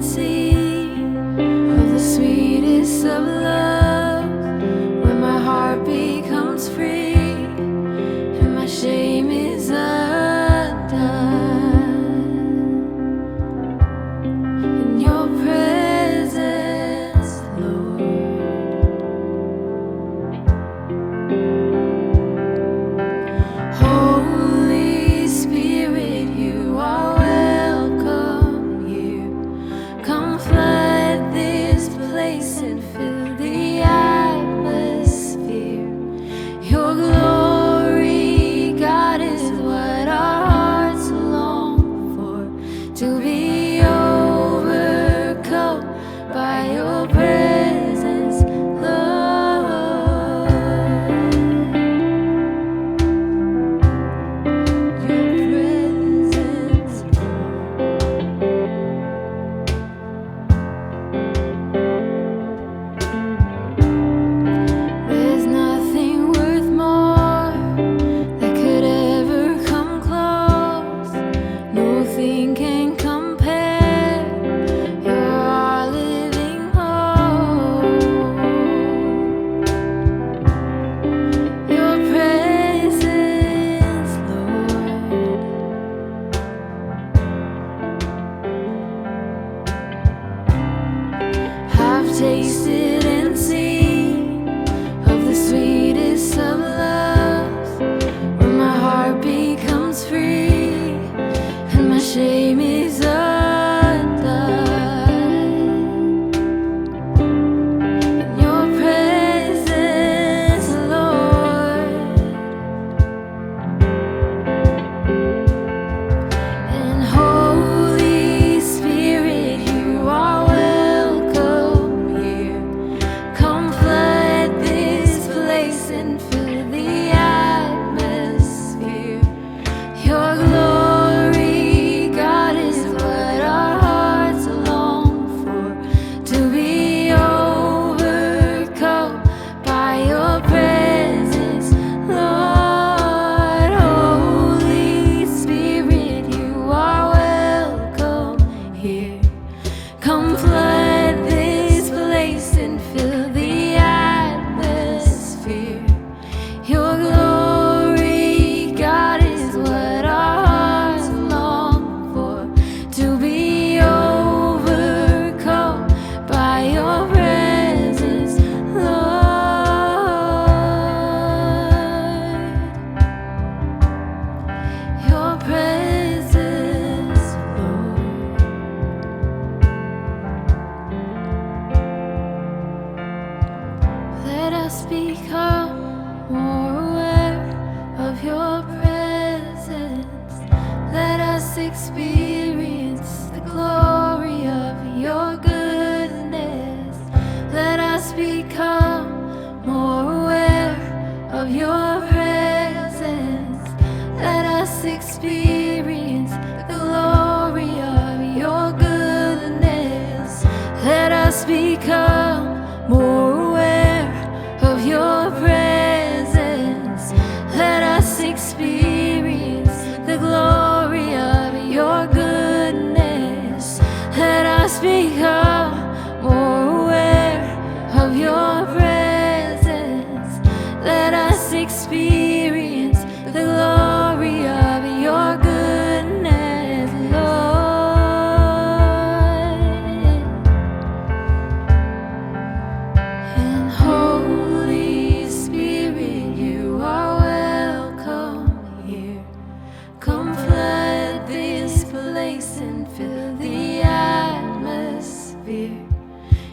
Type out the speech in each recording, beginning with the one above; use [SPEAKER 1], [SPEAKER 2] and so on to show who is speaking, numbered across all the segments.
[SPEAKER 1] see of the sweetest of love, when my heart becomes free and my shame is undone. In your presence, Lord, Holy Spirit, you are welcome here. Come flood this place and fill the atmosphere. Your glory, God, is what our hearts long for, to be overcome by your presence, Lord. Your presence, there's nothing worth more that could ever come close. Nothing can compare. You're our living hope. Your presence, Lord. I've tasted and seen of the sweetest of loves, when my heart becomes free and my shame is undone. In your presence, Lord, and Holy Spirit, you are welcome here. Come flood this place and fill the atmosphere. Your glory, God, is what our hearts long for, to be overcome by your presence, Lord. Holy Spirit, you are welcome here. Come flood this place and fill the atmosphere. Your glory, God, is what our hearts long for, to be overcome by your presence, Lord. Your presence, Lord. Let us become more aware of your presence. Let us experience the glory of your goodness. Let us become more aware of your presence. Let us experience the glory of your goodness. Let us become more aware of your presence. Let us experience the glory of your goodness. Let us become more aware of your presence. Let us experience the glory of your goodness, Lord. And Holy Spirit, you are welcome here. Come flood this place and fill the atmosphere.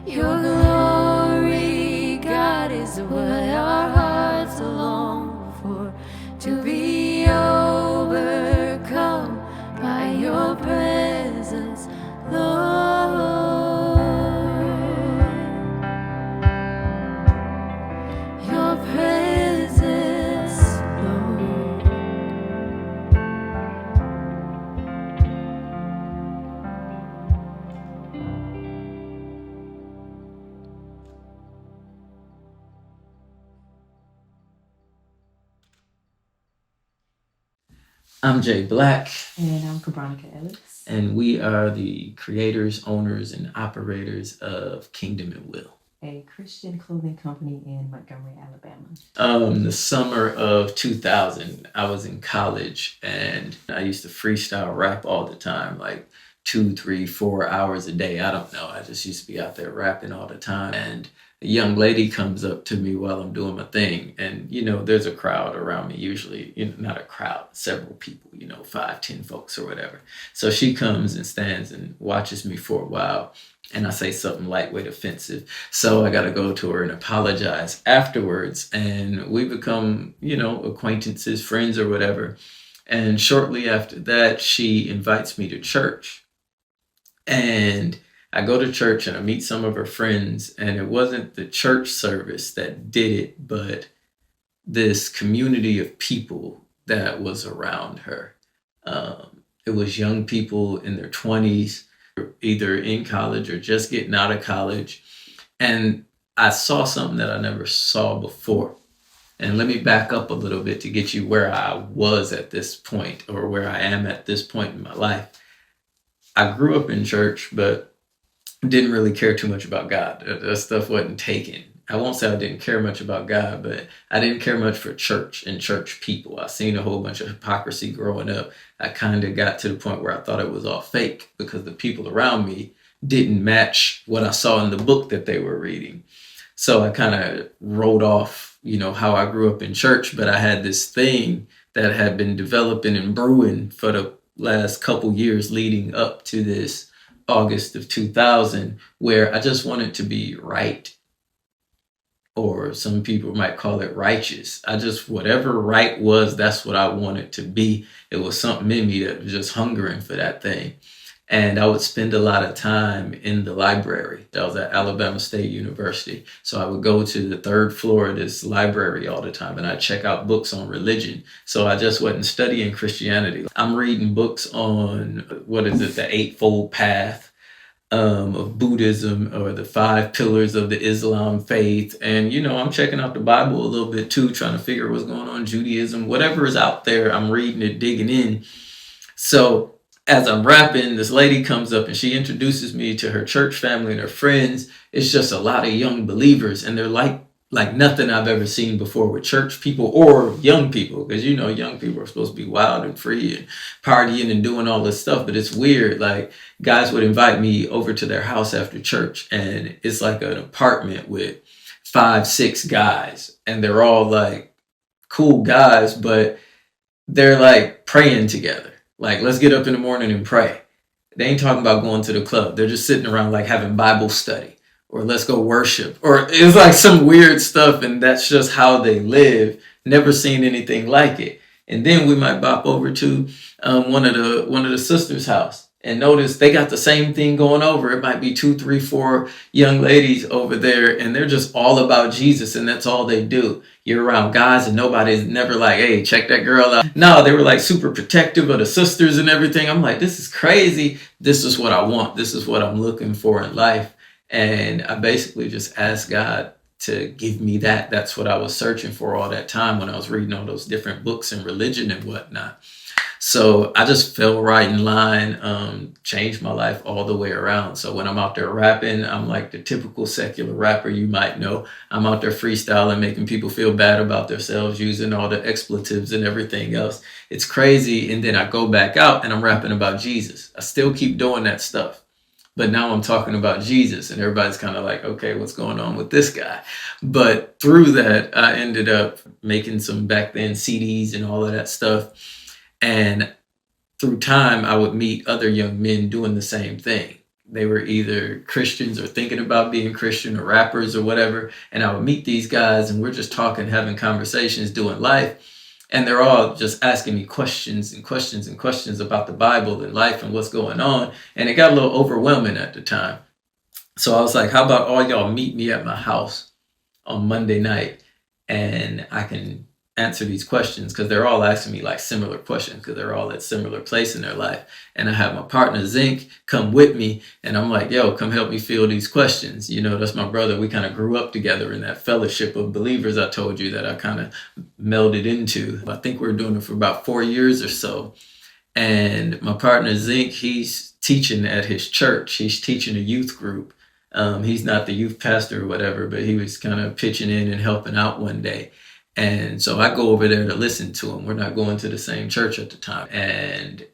[SPEAKER 1] Your glory, God, is what our hearts long for, to be overcome by your presence, Lord. Your presence, Lord.
[SPEAKER 2] I'm Jay Black.
[SPEAKER 3] And I'm Cabronica Ellis.
[SPEAKER 2] And we are the creators, owners, and operators of Kingdom and Will,
[SPEAKER 3] a Christian clothing company in Montgomery, Alabama.
[SPEAKER 2] The summer of 2000, I was in college and I used to freestyle rap all the time, like 2, 3, 4 hours a day. I don't know. I just used to be out there rapping all the time. And a young lady comes up to me while I'm doing my thing. And, there's a crowd around me, usually, not a crowd, several people, 5, 10 folks or whatever. So she comes and stands and watches me for a while. And I say something lightweight offensive. So I got to go to her and apologize afterwards. And we become, acquaintances, friends or whatever. And shortly after that, she invites me to church. And I go to church and I meet some of her friends. And it wasn't the church service that did it, but this community of people that was around her. It was young people in their 20s, either in college or just getting out of college. And I saw something that I never saw before. And let me back up a little bit to get you where I was at this point, or where I am at this point in my life. I grew up in church, but didn't really care too much about God. That stuff wasn't taken. I won't say I didn't care much about God, but I didn't care much for church and church people. I seen a whole bunch of hypocrisy growing up. I kind of got to the point where I thought it was all fake because the people around me didn't match what I saw in the book that they were reading. So I kind of wrote off, how I grew up in church, but I had this thing that had been developing and brewing for the last couple years leading up to this August of 2000, where I just wanted to be right. Or some people might call it righteous. Whatever right was, that's what I wanted to be. It was something in me that was just hungering for that thing. And I would spend a lot of time in the library. That was at Alabama State University. So I would go to the 3rd floor of this library all the time and I'd check out books on religion. So I just wasn't studying Christianity. I'm reading books on, the Eightfold Path of Buddhism, or the 5 pillars of the Islam faith. And, I'm checking out the Bible a little bit too, trying to figure what's going on in Judaism. Whatever is out there, I'm reading it, digging in. So as I'm rapping, this lady comes up and she introduces me to her church family and her friends. It's just a lot of young believers, and they're like nothing I've ever seen before with church people or young people, because young people are supposed to be wild and free and partying and doing all this stuff. But it's weird. Like, guys would invite me over to their house after church, and it's like an apartment with 5, 6 guys, and they're all like cool guys, but they're like praying together. Like, let's get up in the morning and pray. They ain't talking about going to the club. They're just sitting around like having Bible study, or let's go worship, or it's like some weird stuff. And that's just how they live. Never seen anything like it. And then we might bop over to one of the sisters' house and notice they got the same thing going over. It might be 2, 3, 4 young ladies over there, and they're just all about Jesus, and that's all they do. You're around guys and nobody's never like, hey, check that girl out. No, they were like super protective of the sisters and everything. I'm like, this is crazy. This is what I want. This is what I'm looking for in life. And I basically just asked God to give me that. That's what I was searching for all that time when I was reading all those different books and religion and whatnot. So I just fell right in line, changed my life all the way around. So when I'm out there rapping, I'm like the typical secular rapper you might know. I'm out there freestyling, making people feel bad about themselves, using all the expletives and everything else. It's crazy. And then I go back out and I'm rapping about Jesus. I still keep doing that stuff. But now I'm talking about Jesus, and everybody's kind of like, okay, what's going on with this guy? But through that, I ended up making some back then CDs and all of that stuff. And through time, I would meet other young men doing the same thing. They were either Christians or thinking about being Christian, or rappers or whatever. And I would meet these guys and we're just talking, having conversations, doing life. And they're all just asking me questions and questions and questions about the Bible and life and what's going on. And it got a little overwhelming at the time. So I was like, how about all y'all meet me at my house on Monday night, and I can answer these questions, because they're all asking me like similar questions, because they're all at similar place in their life. And I have my partner Zink come with me, and I'm like, yo, come help me field these questions. That's my brother. We kind of grew up together in that fellowship of believers I told you that I kind of melded into. I think we were doing it for about 4 years or so. And my partner Zink, he's teaching at his church. He's teaching a youth group. He's not the youth pastor or whatever, but he was kind of pitching in and helping out one day. And so I go over there to listen to him. We're not going to the same church at the time. And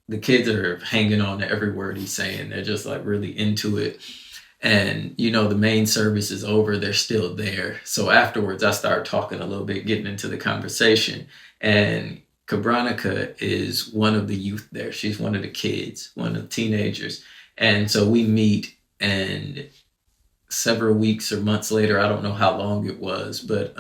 [SPEAKER 2] the kids are hanging on to every word he's saying. They're just like really into it. And, the main service is over. They're still there. So afterwards, I start talking a little bit, getting into the conversation. And Cabranica is one of the youth there. She's one of the kids, one of the teenagers. And so we meet, and several weeks or months later, I don't know how long it was, but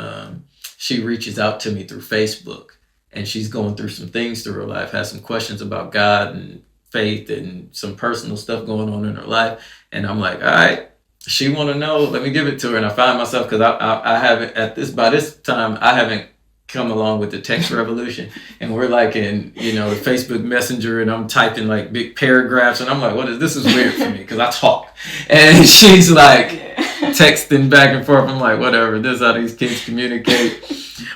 [SPEAKER 2] she reaches out to me through Facebook, and she's going through some things through her life, has some questions about God and faith and some personal stuff going on in her life. And I'm like, all right, she want to know, let me give it to her. And I find myself, because I haven't, by this time, I haven't come along with the text revolution, and we're like in the Facebook Messenger, and I'm typing like big paragraphs, and I'm like, this is weird for me because I talk, and she's like texting back and forth. I'm like, whatever, this is how these kids communicate,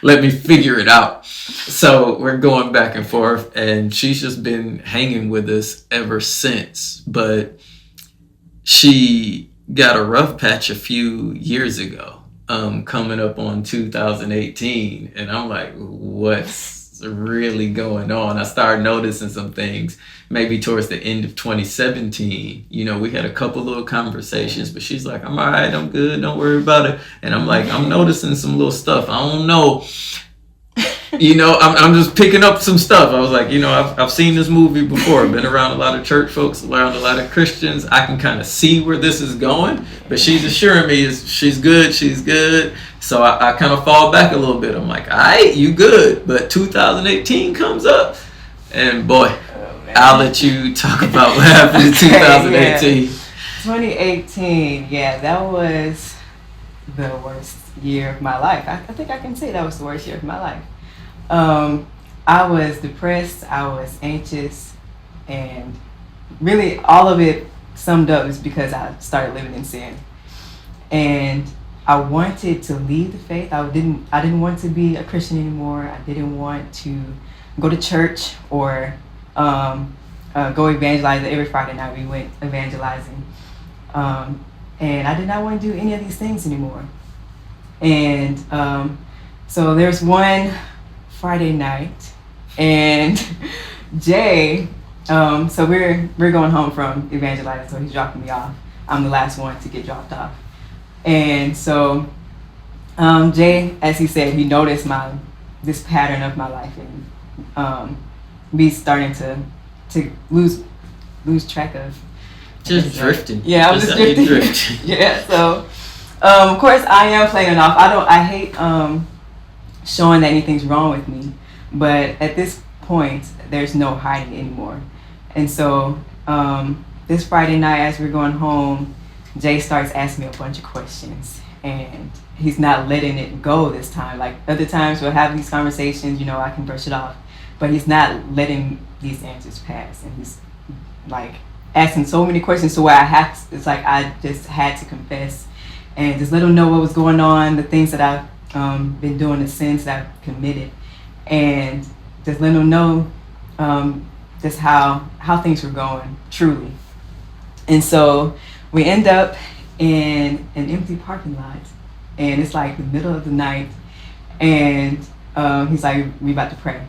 [SPEAKER 2] let me figure it out. So we're going back and forth, and she's just been hanging with us ever since. But she got a rough patch a few years ago, coming up on 2018, and I'm like, what's really going on? I started noticing some things maybe towards the end of 2017. We had a couple little conversations, but she's like, I'm all right, I'm good, don't worry about it. And I'm like, I'm noticing some little stuff, I don't know. I'm just picking up some stuff. I was like, I've seen this movie before. I've been around a lot of church folks, around a lot of Christians. I can kind of see where this is going, but she's assuring me she's good. So I kind of fall back a little bit. I'm like, all right, you good. But 2018 comes up, and boy, I'll let you talk about what happened in 2018.
[SPEAKER 3] 2018, that was the worst year of my life. I think I can say that was the worst year of my life. I was depressed, I was anxious, and really all of it summed up is because I started living in sin. And I wanted to leave the faith. I didn't want to be a Christian anymore. I didn't want to go to church or go evangelize. Every Friday night we went evangelizing. And I did not want to do any of these things anymore. And so there's one Friday night, and Jay, so we're going home from evangelizing, so he's dropping me off. I'm the last one to get dropped off. And so Jay, as he said, he noticed this pattern of my life, and me starting to lose track of
[SPEAKER 2] just drifting.
[SPEAKER 3] Yeah, I was just drifting. Yeah, so of course I am playing it off. I hate showing that anything's wrong with me, but at this point there's no hiding anymore. And so this Friday night, as we're going home, Jay starts asking me a bunch of questions, and he's not letting it go this time. Like other times we'll have these conversations, I can brush it off, but he's not letting these answers pass, and he's like asking so many questions to where I just had to confess and just let him know what was going on, the things that I've been doing, the sins that I've committed, and just let him know just how things were going, truly. And so we end up in an empty parking lot, and it's like the middle of the night, and he's like, we about to pray.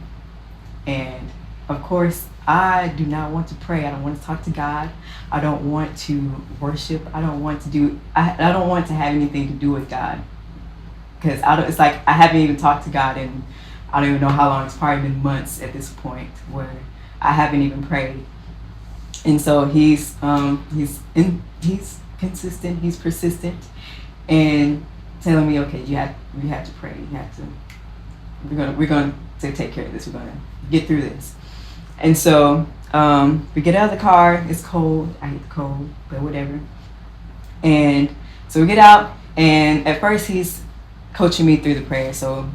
[SPEAKER 3] And of course, I do not want to pray. I don't want to talk to God. I don't want to worship. I don't want to have anything to do with God. Because it's like I haven't even talked to God in, I don't even know how long. It's probably been months at this point where I haven't even prayed. And so he's consistent, he's persistent, and telling me, okay, we have to pray. We're going to take care of this. We're going to get through this. And so we get out of the car. It's cold. I hate the cold, but whatever. And so we get out, and at first he's coaching me through the prayer. So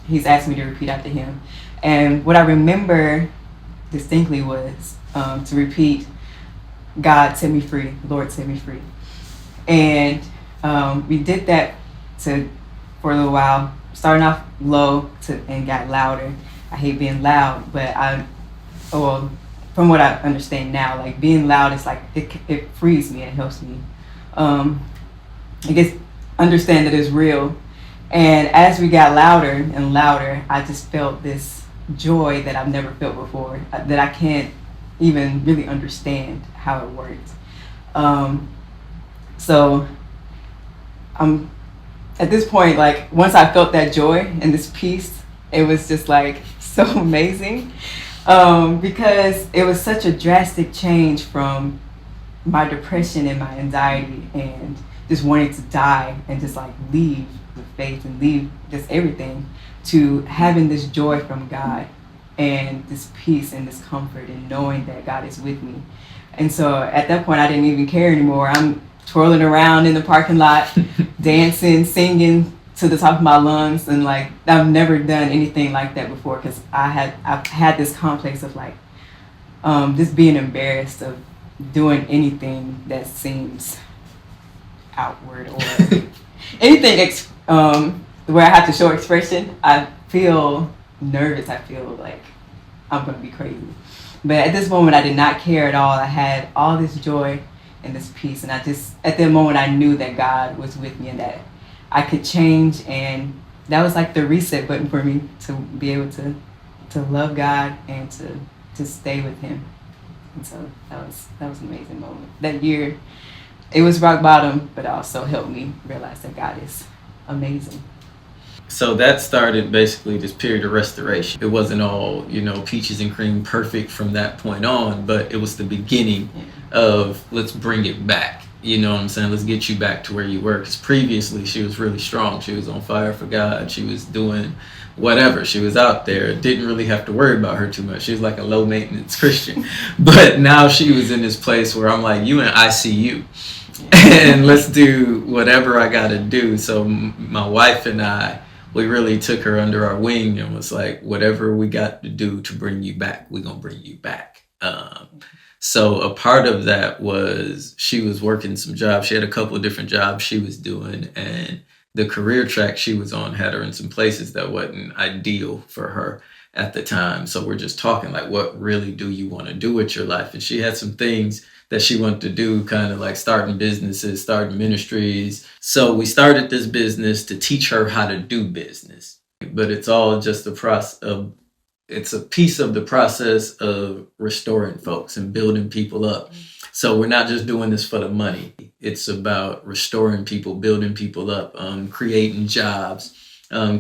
[SPEAKER 3] he's asked me to repeat after him. And what I remember distinctly was to repeat, God set me free, Lord set me free. And we did that for a little while, starting off low and got louder. I hate being loud, but from what I understand now, like being loud is like it frees me and helps me. I guess understand that it's real. And as we got louder and louder, I just felt this joy that I've never felt before, that I can't even really understand how it works. So at this point, like once I felt that joy and this peace, it was just like so amazing, because it was such a drastic change from my depression and my anxiety and just wanting to die and just like leave the faith and leave just everything, to having this joy from God and this peace and this comfort and knowing that God is with me. And so at that point, I didn't even care anymore. I'm twirling around in the parking lot, dancing, singing to the top of my lungs, and like I've never done anything like that before, because I've had this complex of like just being embarrassed of doing anything that seems outward or anything where I have to show expression. I feel nervous. I feel like I'm gonna be crazy. But at this moment, I did not care at all. I had all this joy and this peace, and at that moment, I knew that God was with me and that I could change, and that was like the reset button for me to be able to love God and to stay with Him. And so that was an amazing moment. That year, it was rock bottom, but also helped me realize that God is amazing.
[SPEAKER 2] So that started basically this period of restoration. It wasn't all, peaches and cream perfect from that point on, but it was the beginning of let's bring it back. You know what I'm saying? Let's get you back to where you were. Because previously she was really strong. She was on fire for God. She was doing whatever. She was out there. Didn't really have to worry about her too much. She was like a low maintenance Christian. But now she was in this place where I'm like, you in ICU. And let's do whatever I got to do. So my wife and I, we really took her under our wing and was like, whatever we got to do to bring you back, we're going to bring you back. So a part of that was she was working some jobs. She had a couple of different jobs she was doing, and the career track she was on had her in some places that wasn't ideal for her at the time. So we're just talking like, what really do you want to do with your life? And she had some things that she wanted to do, kind of like starting businesses, starting ministries. So we started this business to teach her how to do business. But it's all just it's a piece of the process of restoring folks and building people up. So we're not just doing this for the money. It's about restoring people, building people up, creating jobs,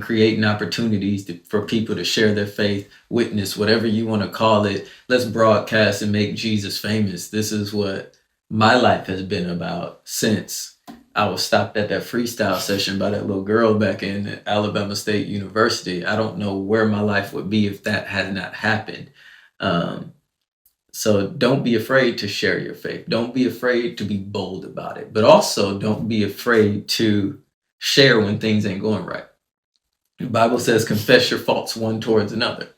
[SPEAKER 2] creating opportunities for people to share their faith, witness, whatever you want to call it. Let's broadcast and make Jesus famous. This is what my life has been about since I was stopped at that freestyle session by that little girl back in Alabama State University. I don't know where my life would be if that had not happened. So don't be afraid to share your faith. Don't be afraid to be bold about it. But also don't be afraid to share when things ain't going right. The Bible says, confess your faults one towards another.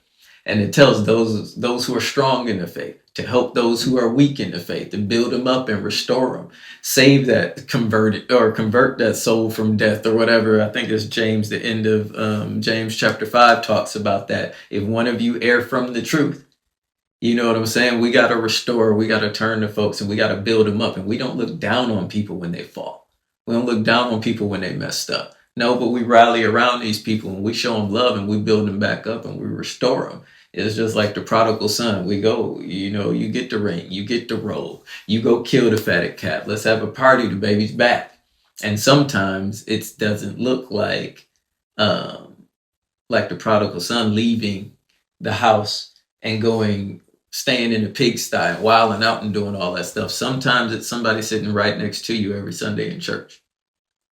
[SPEAKER 2] And it tells those who are strong in the faith to help those who are weak in the faith, and build them up and restore them. Save that, convert that soul from death or whatever. I think it's James, the end of James chapter 5 talks about that. If one of you err from the truth, you know what I'm saying? We got to restore, we got to turn to folks, and we got to build them up. And we don't look down on people when they fall. We don't look down on people when they messed up. No, but we rally around these people and we show them love and we build them back up and we restore them. It's just like the prodigal son. We go, you get the ring, you get the robe, you go kill the fatted calf. Let's have a party. The baby's back. And sometimes it doesn't look like the prodigal son leaving the house and staying in the pigsty and wilding out and doing all that stuff. Sometimes it's somebody sitting right next to you every Sunday in church.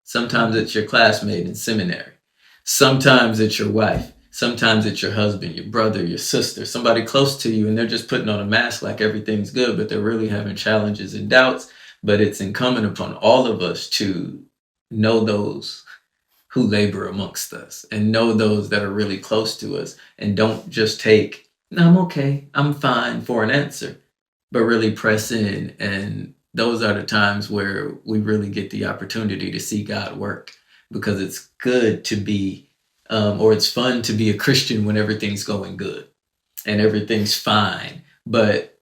[SPEAKER 2] Sometimes it's your classmate in seminary. Sometimes it's your wife. Sometimes it's your husband, your brother, your sister, somebody close to you, and they're just putting on a mask like everything's good, but they're really having challenges and doubts. But it's incumbent upon all of us to know those who labor amongst us, and know those that are really close to us, and don't just take, no, I'm okay, I'm fine for an answer, but really press in. And those are the times where we really get the opportunity to see God work, because it's good to be, or it's fun to be a Christian when everything's going good and everything's fine. But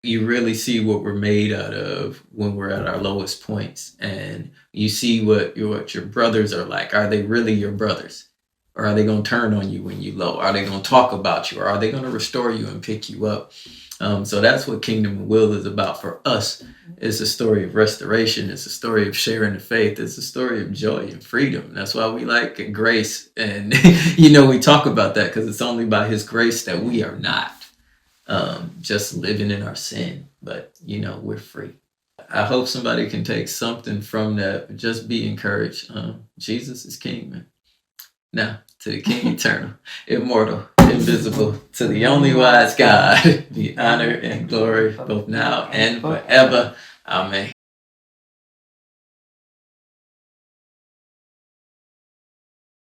[SPEAKER 2] you really see what we're made out of when we're at our lowest points, and you see what your brothers are like. Are they really your brothers, or are they going to turn on you when you low? Are they going to talk about you, or are they going to restore you and pick you up? So that's what Kingdom and Will is about for us. It's a story of restoration. It's a story of sharing the faith. It's a story of joy and freedom. That's why we like grace, and we talk about that, because it's only by His grace that we are not just living in our sin, but we're free. I hope somebody can take something from that. Just be encouraged. Jesus is King, man. Now to the King, eternal, immortal, invisible, to the only wise God, be honor and glory both now and forever. Amen.